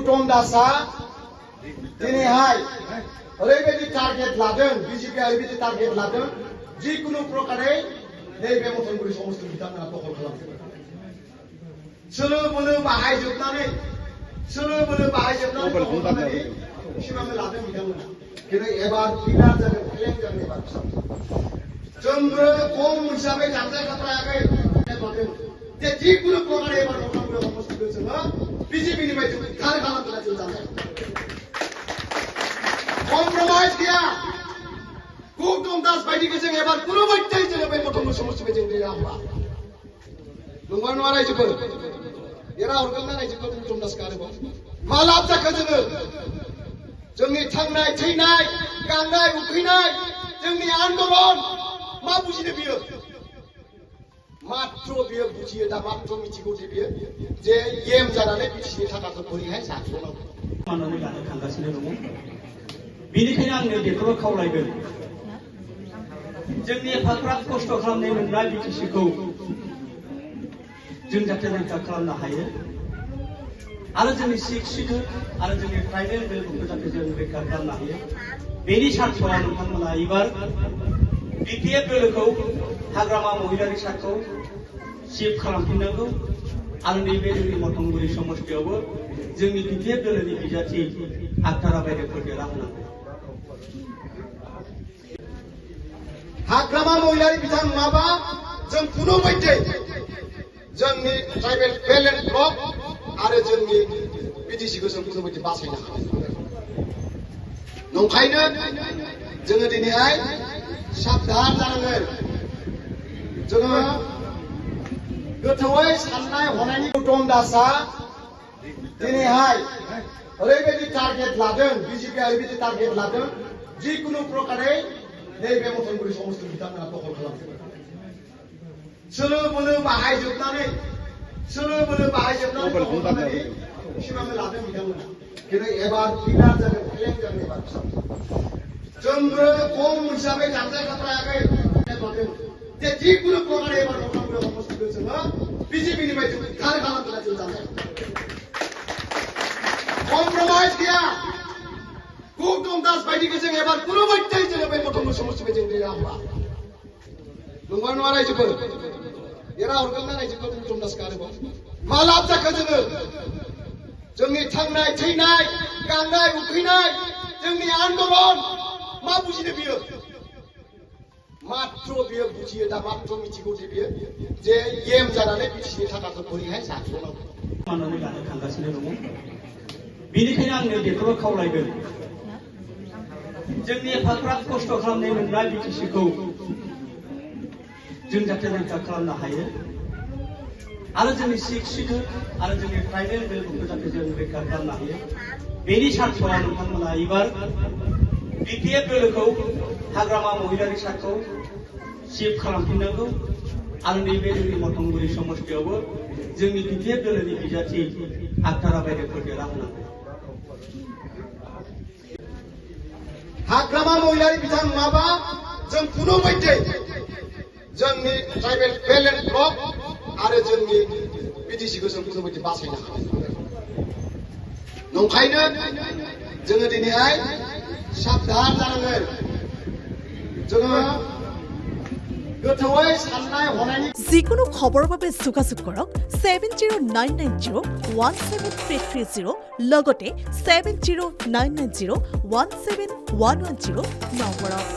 गौतम दासआ दिनैहाय ओरैबायदि टार्गेट लादों बिजेपिआ ओरैबायदि टार्गेट लादों जिकुनु प्रकारे नैबे मथनगुरि समस्ति बिथांमोना दखल खालामदों सोलो बोलो बाहायजोबनानै सिमां लादों बिथांमोना खिन्थु एबार फिलार जागोन फेलें जागोन एबार जोंबो खम हिसाबै जाथाय खाथ्रायाखै जे जिकुनु प्रकारे एबार मथनगुरि समस्तिखौ जोङो बिजेपिनिफ्राय जों उद्धार खालामनो जों जानाय कम्प्रमाइज गैया गौतम दास बायदिखौ जों एबार कुनु बायदियै जोङो बे मथनगुरि समस्तिखौ जों देरा हरा नंगौ नङा रायजोफोर देरा हरगोन ना रायजोफोर गौतम दासखौ आरोबाव मा लाब जाखो जोंनि थांनाय थैनाय गांनाय उखैनाय जोंनि आन्दलन मा बुजिनो बियो मात्र बियो बुजियो दा मात्र मिथिगौ जे बियो जे एम जानानै बिटिसिनि थाखाखौ बोरैहाय जाख'नांगौ मावनानै लानो थांगासिनो दङ बेनिखायनो आंनो बेखौल' खावलायगोन जोंनि एफाग्राब खस्थ' खालामनाय मोननाय बिटिसिखौ जों जाहाथे रैखा खालामनो हायो आरो जोंनि सिक्स शिड्युल आरो जोंनि ट्राइबेल बेल्टखौ जाहाथे जों रैखा खालामनो हायो बेनि सार्थ'आव नोंथांमोना एबार बिपिएफ दोलोखौ हाग्रामा महिलारि सार्टखौ सिफ खालामफिननांगौ आरो नैबे जोंनि मथनगुरि समस्तियावबो जोंनि बिपिएफ दोलोनि बिजाथि आक्तारा बायदिखौ देरहाहोनांगौ हाग्रामा महिलारि बिथां नङाबा जों कुनु बायदियै जोंनि ट्राइबेल बेल्ट एन्ड ब्लक आरो जोंनि बिटिसिखौ जों कुनु बायदि बासायनो हाया नंखायनो जोङो दिनैहाय साबधान जानांगोन जोङो गोथौयै साननाय हनायनि गौतम दासआ दिनैहाय ओरैबायदि टार्गेट लादों बिजेपिआ ओरैबायदि टार्गेट लादों जिकुनु प्रकारे नैबे मथनगुरि समस्ति बिथांमोना दखल खालामदों सोलो बोलो बाहायजोबनानै सिमां लादों बिथांमोना खिन्थु एबार फिलार जागोन फेलें जागोन एबार जोंबो खम हिसाबै जाथाय खाथ्रायाखै जे जिकुनु प्रकारे एबार मथनगुरि समस्तिखौ जोङो बिजेपिनिफ्राय जों उद्धार खालामनो जों जानाय कम्प्रमाइज गैया गौतम दास बायदिखौ जों एबार कुनु बायदियै जोङो बे मथनगुरि समस्तिखौ जों देरा हरा नंगौ नङा रायजोफोर देरा हरगोन ना रायजोफोर गौतम दासखौ आरोबाव मा लाब जाखो जोंनि थांनाय थैनाय गांनाय उखैनाय जोंनि आन्दलन मा बुजिनो बियो मात्र बियो बुजियो दा मात्र मिथिगौ जे बियो जे एम जानानै बिटिसिनि थाखाखौ बोरैहाय जाख'नांगौ मावनानै लानो थांगासिनो दङ बेनिखायनो आंनो बेखौल' खावलायगोन जोंनि एफाग्राब खस्थ' खालामनाय मोननाय बिटिसिखौ जों जाहाथे रैखा खालामनो हायो आरो जोंनि सिक्स शिड्युल आरो जोंनि ट्राइबेल बेल्टखौ जाहाथे जों रैखा खालामनो हायो बेनि सार्थ'आव नोंथांमोना एबार बिपिएफ दोलोखौ हाग्रामा महिलारि सार्टखौ सिफ खालामफिननांगौ आरो नैबे जोंनि मथनगुरि समस्तियावबो जोंनि बिपिएफ दोलोनि बिजाथि आक्तारा बायदिखौ देरहाहोनांगौ हाग्रामा महिलारि बिथां नङाबा जों कुनु बायदियै जोंनि ट्राइबेल बेल्ट एन्ड ब्लक आरो जोंनि बिटिसिखौ जों कुनु बायदि बासायनो हाया नंखायनो जोङो दिनैहाय साबधान जानांगोन जोङो गोथौयै साननाय हनायनि যিকোনো খবৰৰ বাবে যোগাযোগ কৰক 7099017330 লগতে 7099017110 নম্বৰত।